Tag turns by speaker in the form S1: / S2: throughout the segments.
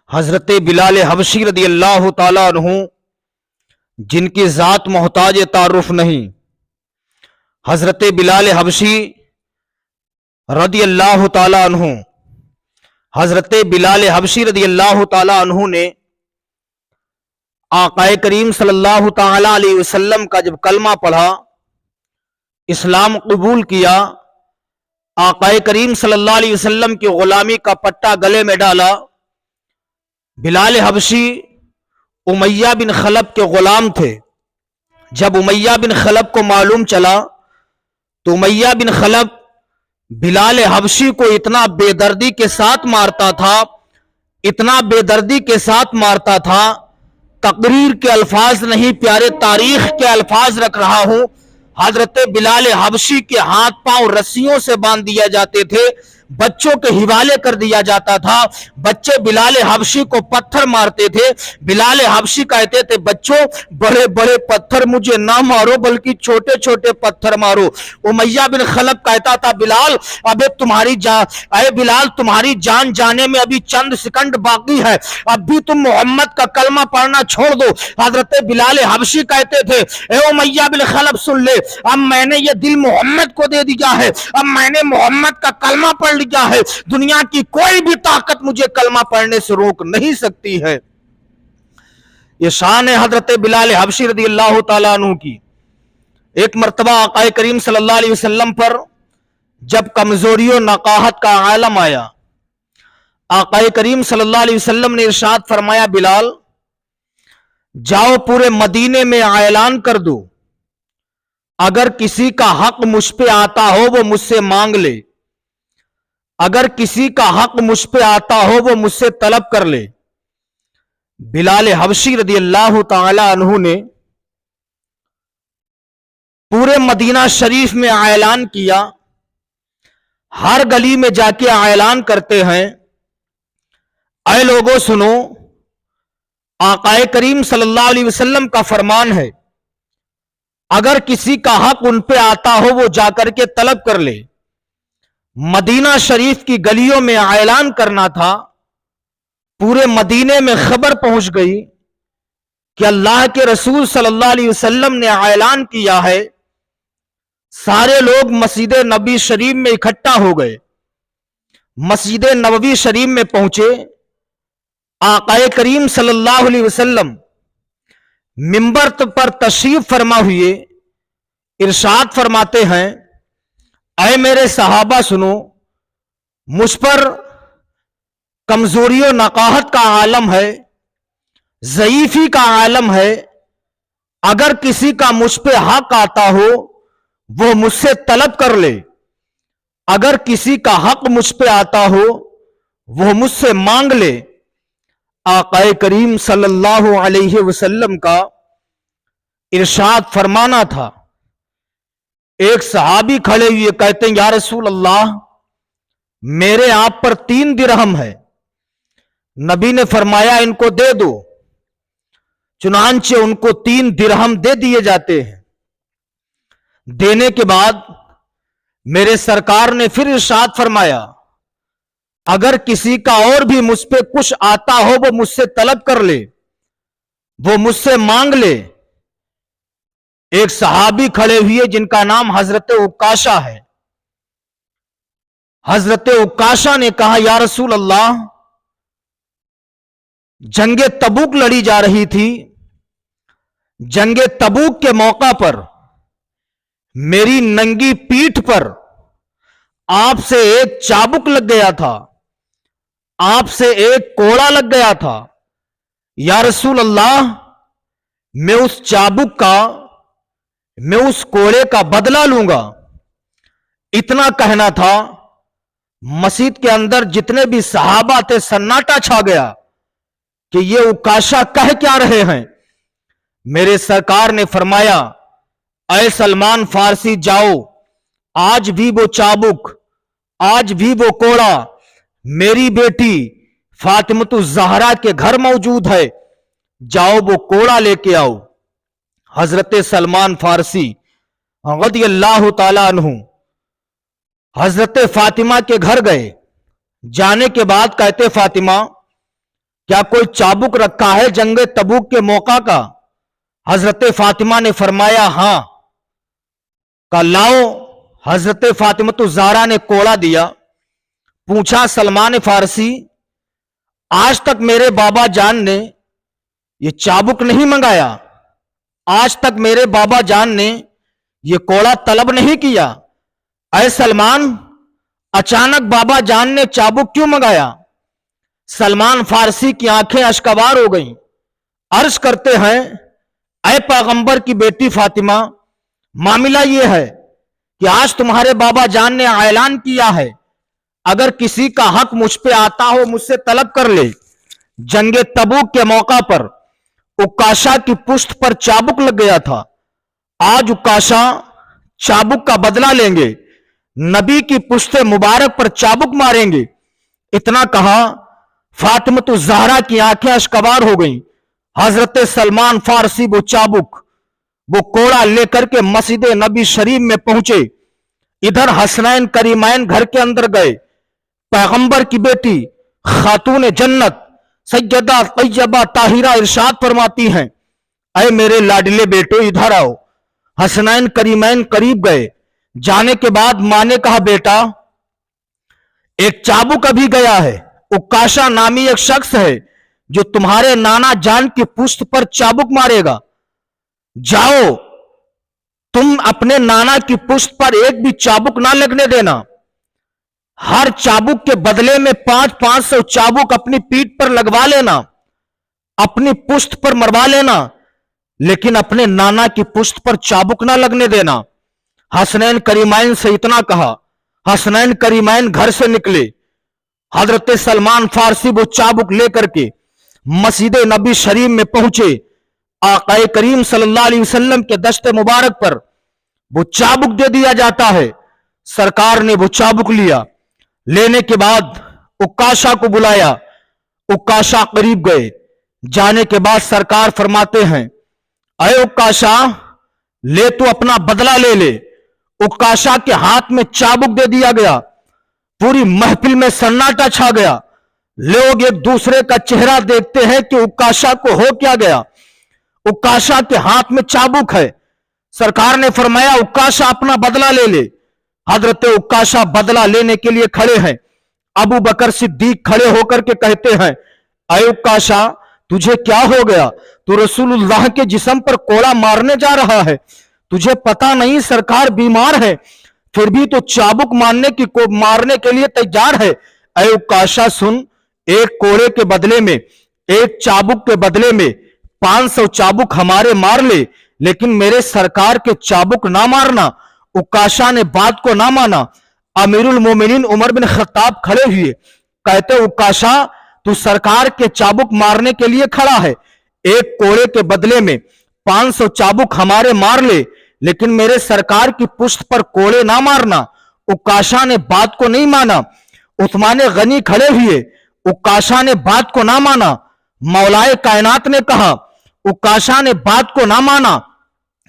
S1: حضرت بلال حبشی رضی اللہ تعالیٰ عنہ جن کی ذات محتاج تعارف نہیں، حضرت بلال حبشی رضی اللہ تعالیٰ عنہ حضرت بلال حبشی رضی اللہ تعالیٰ عنہ نے آقا کریم صلی اللہ تعالیٰ علیہ وسلم کا جب کلمہ پڑھا، اسلام قبول کیا، آقا کریم صلی اللہ علیہ وسلم کی غلامی کا پٹا گلے میں ڈالا۔ بلال حبشی امیہ بن خلب کے غلام تھے۔ جب امیہ بن خلب کو معلوم چلا تو امیہ بن خلب بلال حبشی کو اتنا بے دردی کے ساتھ مارتا تھا، اتنا بے دردی کے ساتھ مارتا تھا، تقریر کے الفاظ نہیں، پیارے تاریخ کے الفاظ رکھ رہا ہوں، حضرت بلال حبشی کے ہاتھ پاؤں رسیوں سے باندھ دیا جاتے تھے، بچوں کے حوالے کر دیا جاتا تھا، بچے بلال حبشی کو پتھر مارتے تھے۔ بلال حبشی کہتے تھے بچوں بڑے بڑے پتھر مجھے نہ مارو بلکہ چھوٹے چھوٹے پتھر مارو۔ امیہ بن خلب کہتا تھا بلال اے بلال تمہاری جان جانے میں ابھی چند سیکنڈ باقی ہے، اب بھی تم محمد کا کلمہ پڑھنا چھوڑ دو۔ حضرت بلال حبشی کہتے تھے اے امیہ بن خلب سن لے، اب میں نے یہ دل محمد کو دے دیا ہے، اب میں نے محمد کا کلمہ پڑھ لیا ہے، دنیا کی کوئی بھی طاقت مجھے کلمہ پڑھنے سے روک نہیں سکتی ہے۔ یہ شان ہے حضرت بلال حبشی رضی اللہ تعالیٰ عنہ کی۔ ایک مرتبہ آقا کریم صلی اللہ علیہ وسلم پر جب کمزوری و نقاہت کا عالم آیا، آقا کریم صلی اللہ علیہ وسلم نے ارشاد فرمایا بلال جاؤ پورے مدینے میں اعلان کر دو، اگر کسی کا حق مجھ پہ آتا ہو وہ مجھ سے مانگ لے، اگر کسی کا حق مجھ پہ آتا ہو وہ مجھ سے طلب کر لے۔ بلال حبشی رضی اللہ تعالی عنہ نے پورے مدینہ شریف میں اعلان کیا، ہر گلی میں جا کے اعلان کرتے ہیں اے لوگوں سنو، آقا کریم صلی اللہ علیہ وسلم کا فرمان ہے اگر کسی کا حق ان پہ آتا ہو وہ جا کر کے طلب کر لے۔ مدینہ شریف کی گلیوں میں اعلان کرنا تھا، پورے مدینے میں خبر پہنچ گئی کہ اللہ کے رسول صلی اللہ علیہ وسلم نے اعلان کیا ہے۔ سارے لوگ مسجد نبوی شریف میں اکٹھا ہو گئے، مسجد نبوی شریف میں پہنچے، آقا کریم صلی اللہ علیہ وسلم منبر پر تشریف فرما ہوئے ارشاد فرماتے ہیں اے میرے صحابہ سنو، مجھ پر کمزوری و نقاہت کا عالم ہے، ضعیفی کا عالم ہے، اگر کسی کا مجھ پہ حق آتا ہو وہ مجھ سے طلب کر لے، اگر کسی کا حق مجھ پہ آتا ہو وہ مجھ سے مانگ لے۔ آقا کریم صلی اللہ علیہ وسلم کا ارشاد فرمانا تھا، ایک صحابی کھڑے ہوئے کہتے ہیں یا رسول اللہ میرے آپ پر 3 درہم ہے۔ نبی نے فرمایا ان کو دے دو، چنانچہ ان کو 3 درہم دے دیے جاتے ہیں۔ دینے کے بعد میرے سرکار نے پھر ارشاد فرمایا اگر کسی کا اور بھی مجھ پہ کچھ آتا ہو وہ مجھ سے طلب کر لے، وہ مجھ سے مانگ لے۔ ایک صحابی کھڑے ہوئے جن کا نام حضرت عکاشہ ہے، حضرت عکاشہ نے کہا یا رسول اللہ جنگ تبوک لڑی جا رہی تھی، جنگ تبوک کے موقع پر میری ننگی پیٹھ پر آپ سے ایک چابک لگ گیا تھا، آپ سے ایک کوڑا لگ گیا تھا، یا رسول اللہ میں اس چابک کا، میں اس کوڑے کا بدلہ لوں گا۔ اتنا کہنا تھا، مسجد کے اندر جتنے بھی صحابہ تھے سناٹا چھا گیا کہ یہ عکاشہ کہہ کیا رہے ہیں۔ میرے سرکار نے فرمایا اے سلمان فارسی جاؤ، آج بھی وہ چابک، آج بھی وہ کوڑا میری بیٹی فاطمۃ الزہرا کے گھر موجود ہے، جاؤ وہ کوڑا لے کے آؤ۔ حضرت سلمان فارسی رضی اللہ تعالی عنہ حضرت فاطمہ کے گھر گئے، جانے کے بعد کہتے فاطمہ क्या कोई चाबुक रखा है जंग तबूक के मौका का? हजरत फातिमा ने फरमाया हां। कहा लाओ। हजरत फातिमा तो ज़हरा ने कोड़ा दिया। पूछा सलमान फारसी, आज तक मेरे बाबा जान ने ये चाबुक नहीं मंगाया, आज तक मेरे बाबा जान ने ये कोड़ा तलब नहीं किया। ऐ सलमान, अचानक बाबा जान ने चाबुक क्यों मंगाया? सलमान फारसी की आंखें अश्कवार हो गईं। अर्ज करते हैं, ऐ पैगंबर की बेटी फातिमा, मामला यह है कि आज तुम्हारे बाबा जान ने ऐलान किया है, अगर किसी का हक मुझ पे आता हो मुझसे तलब कर ले। जंगे तबूक के मौका पर उकाशा की पुश्त पर चाबुक लग गया था। आज उकाशा चाबुक का बदला लेंगे, नबी की पुश्ते मुबारक पर चाबुक मारेंगे। इतना कहा, फातिमा तो ज़हरा की आंखें अश्कवार हो गईं। हजरत सलमान फारसी वो चाबुक, वो कोड़ा लेकर के मस्जिद नबी शरीफ में पहुंचे। इधर हसनैन करीमैन घर के अंदर गए। पैगंबर की बेटी खातून जन्नत सैयदा तैयबा ताहिरा इरशाद फरमाती हैं, अरे मेरे लाडले बेटो इधर आओ। हसनैन करीमैन करीब गए। जाने के बाद मां ने कहा, बेटा एक चाबुक अभी गया है, उकाशा नामी एक शख्स है जो तुम्हारे नाना जान की पुश्त पर चाबुक मारेगा। जाओ, तुम अपने नाना की पुश्त पर एक भी चाबुक ना लगने देना। हर चाबुक के बदले में 500 चाबुक अपनी पीठ पर लगवा लेना, अपनी पुश्त पर मरवा लेना, लेकिन अपने नाना की पुश्त पर चाबुक ना लगने देना। हसनैन करीमैन से इतना कहा। हसनैन करीमैन घर से निकले। हजरत सलमान फारसी वो चाबुक लेकर के मस्जिद नबी शरीफ में पहुंचे। आक़ाए करीम सल्लल्लाहु अलैहि वसल्लम के दस्ते मुबारक पर वो चाबुक दे दिया जाता है। सरकार ने वो चाबुक लिया। लेने के बाद उकाशा को बुलाया। उकाशा करीब गए। जाने के बाद सरकार फरमाते हैं, अरे उकाशा, ले तू अपना बदला ले ले। उकाशा के हाथ में चाबुक दे दिया गया। पूरी महफिल में सन्नाटा छा गया। लोग एक दूसरे का चेहरा देखते हैं कि उकाशा को हो क्या गया। उकाशा के हाथ में चाबुक है। सरकार ने फरमाया, उकाशा अपना बदला ले ले। हजरत उकाशा बदला लेने के लिए खड़े हैं। अबू बकर सिद्दीक खड़े होकर के कहते हैं, ऐ उकाशा, तुझे क्या हो गया? तू रसूलुल्लाह के जिस्म पर कोड़ा मारने जा रहा है। तुझे पता नहीं सरकार बीमार है, फिर भी तो चाबुक मारने के लिए तैयार है। ऐ उकाशा सुन, एक कोड़े के बदले में, एक चाबुक के बदले में 500 चाबुक हमारे मार ले, लेकिन मेरे सरकार के चाबुक ना मारना। उकाशा ने बात को ना माना। अमीरुल मोमिनीन उमर बिन खत्ताब खड़े हुए। कहते, उकाशा, तू सरकार के चाबुक मारने के लिए खड़ा है, एक कोड़े के बदले में 500 चाबुक हमारे मार ले, लेकिन मेरे सरकार की पुश्त पर कोड़े ना मारना। उकाशा ने बात को नहीं माना। उस्मान गनी खड़े हुए। उकाशा ने बात को ना माना। मौलाए कायनात ने कहा। उकाशा ने बात को ना माना।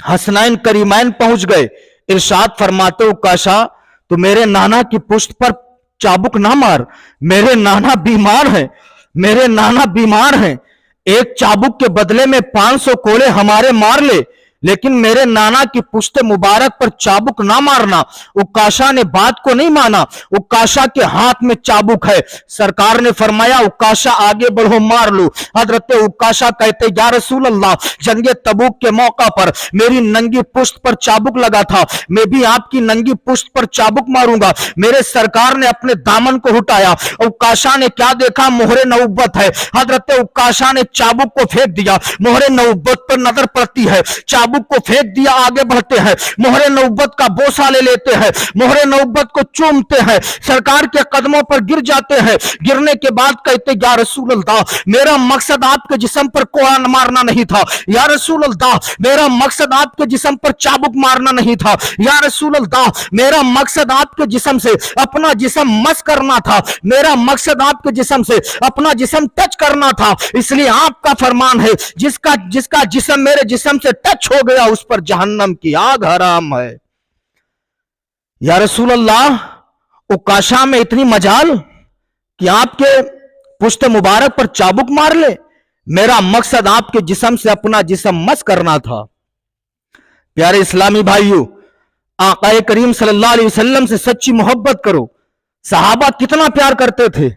S1: हसनैन करीमैन पहुंच गए। इरशाद फरमाते, उकाशा, तो मेरे नाना की पुश्त पर चाबुक ना मार, मेरे नाना बीमार हैं, मेरे नाना बीमार हैं। एक चाबुक के बदले में 500 कोड़े हमारे मार ले, लेकिन मेरे नाना की पुश्ते मुबारक पर चाबुक ना मारना। उकाशा ने बात को नहीं माना। उकाशा के हाथ में चाबुक है। सरकार ने फरमाया, उकाशा आगे बढ़ो, मार लो। हजरत उकाशा कहते, या रसूल अल्लाह, जंगे तबूक के मौका पर मेरी नंगी पुश्त पर चाबुक लगा था, मैं भी आपकी नंगी पुश्त पर चाबुक मारूंगा। मेरे सरकार ने अपने दामन को उठाया। उकाशा ने क्या देखा? मोहरे नबुव्वत है। हजरत उकाशा ने चाबुक को फेंक दिया। मोहरे नबुव्वत पर नजर पड़ती है। चाबुक को फेंक दिया। आगे बढ़ते हैं। मोहरे नबुव्वत का बोसा ले लेते हैं। मोहरे नबुव्वत को चूमते हैं। सरकार के कदमों पर गिर जाते हैं। गिरने के बाद कहते, या रसूल अल्लाह, मेरा मकसद आपके जिस्म पर कोड़ा मारना नहीं था। या रसूल अल्लाह, मेरा मकसद आपके जिस्म पर चाबुक मारना नहीं था। या रसूल अल्लाह, मेरा मकसद आपके जिस्म से अपना जिस्म मस करना था। मेरा मकसद आपके जिस्म से अपना जिस्म टच करना था। इसलिए आपका फरमान है, जिसका जिस्म मेरे जिस्म से टच हो गया उस पर जहन्नम की आग हराम है। या रसूल अल्लाह, उकाशा में इतनी मजाल कि आपके पुश्त मुबारक पर चाबुक मार ले। मेरा मकसद आपके जिस्म से अपना जिस्म मस करना था। प्यारे इस्लामी भाइयों, आक़ाए करीम सल्लल्लाहु अलैहि वसल्लम से सच्ची मोहब्बत करो। सहाबा कितना प्यार करते थे।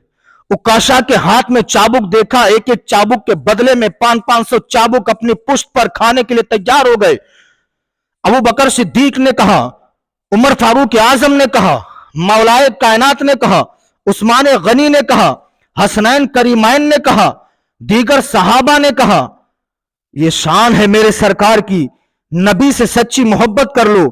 S1: उकाशा के हाथ में चाबुक देखा, एक एक चाबुक के बदले में 500 चाबुक अपनी पुश्त पर खाने के लिए तैयार हो गए। अबू बकर सिद्दीक ने कहा, उमर फारूक आजम ने कहा, मौलाए कायनात ने कहा, उस्मान गनी ने कहा, हसनैन करीमैन ने कहा, दीगर सहाबा ने कहा, यह शान है मेरे सरकार की, नबी से सच्ची मोहब्बत कर लो,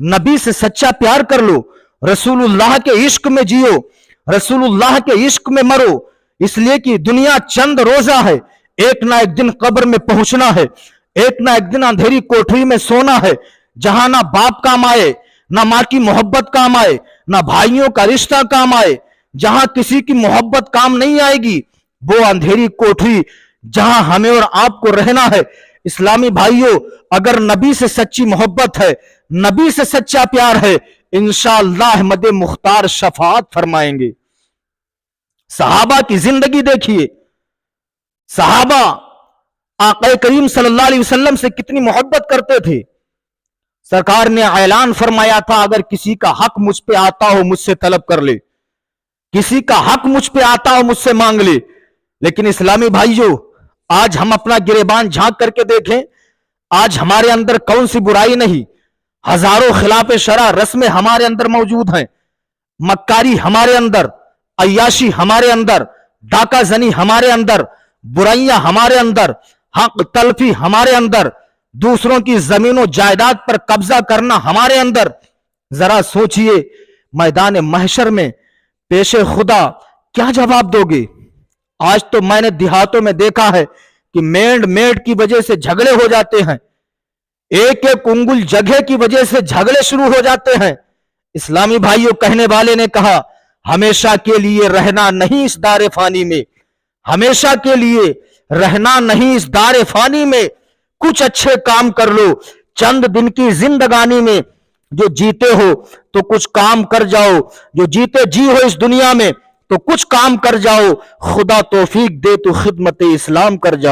S1: नबी से सच्चा प्यार कर लो, रसूलुल्लाह के इश्क में जियो, रसूलुल्लाह के इश्क में मरो। इसलिए कि दुनिया चंद रोजा है, एक ना एक दिन कब्र में पहुंचना है, एक ना एक दिन अंधेरी कोठरी में सोना है, जहां ना बाप काम आए, ना माँ की मोहब्बत काम आए, ना भाइयों का रिश्ता काम आए। जहां किसी की मोहब्बत काम नहीं आएगी, वो अंधेरी कोठरी जहां हमें और आपको रहना है। इस्लामी भाइयों, अगर नबी से सच्ची मोहब्बत है, नबी से सच्चा प्यार है, इंशाअल्लाह अहमद मुख्तार शफाअत फरमाएंगे। सहाबा की जिंदगी देखिए, सहाबा आक़ा करीम सल्लल्लाहु अलैहि वसल्लम से कितनी मोहब्बत करते थे। सरकार ने ऐलान फरमाया था, अगर किसी का हक मुझ पे आता हो मुझसे तलब कर ले, किसी का हक मुझ पे आता हो मुझसे मांग ले। लेकिन इस्लामी भाइयों, आज हम अपना गिरेबान झांक करके देखें, आज हमारे अंदर कौन सी बुराई नहीं, हजारों खिलाफ शरा रस्में हमारे अंदर मौजूद हैं। मक्कारी हमारे अंदर, अय्याशी हमारे अंदर, डाका जनी हमारे अंदर, बुराइयां हमारे अंदर, हक तलफी हमारे अंदर, दूसरों की जमीनों जायदाद पर कब्जा करना हमारे अंदर। जरा सोचिए, मैदान महशर में पेशे खुदा क्या जवाब दोगे। आज तो मैंने देहातों में देखा है कि मेंढ मेंढ की वजह से झगड़े हो जाते हैं, एक एक उंगुल जगह की वजह से झगड़े शुरू हो जाते हैं। इस्लामी भाइयों, कहने वाले ने कहा, हमेशा के लिए रहना नहीं इस दारे फानी में, हमेशा के लिए रहना नहीं इस दारे फानी में, कुछ अच्छे काम कर लो चंद दिन की जिंदगानी में। जो जीते हो तो कुछ काम कर जाओ, जो जीते जी हो इस दुनिया में तो कुछ काम कर जाओ, खुदा तौफीक दे तो खिदमत इस्लाम कर जाओ।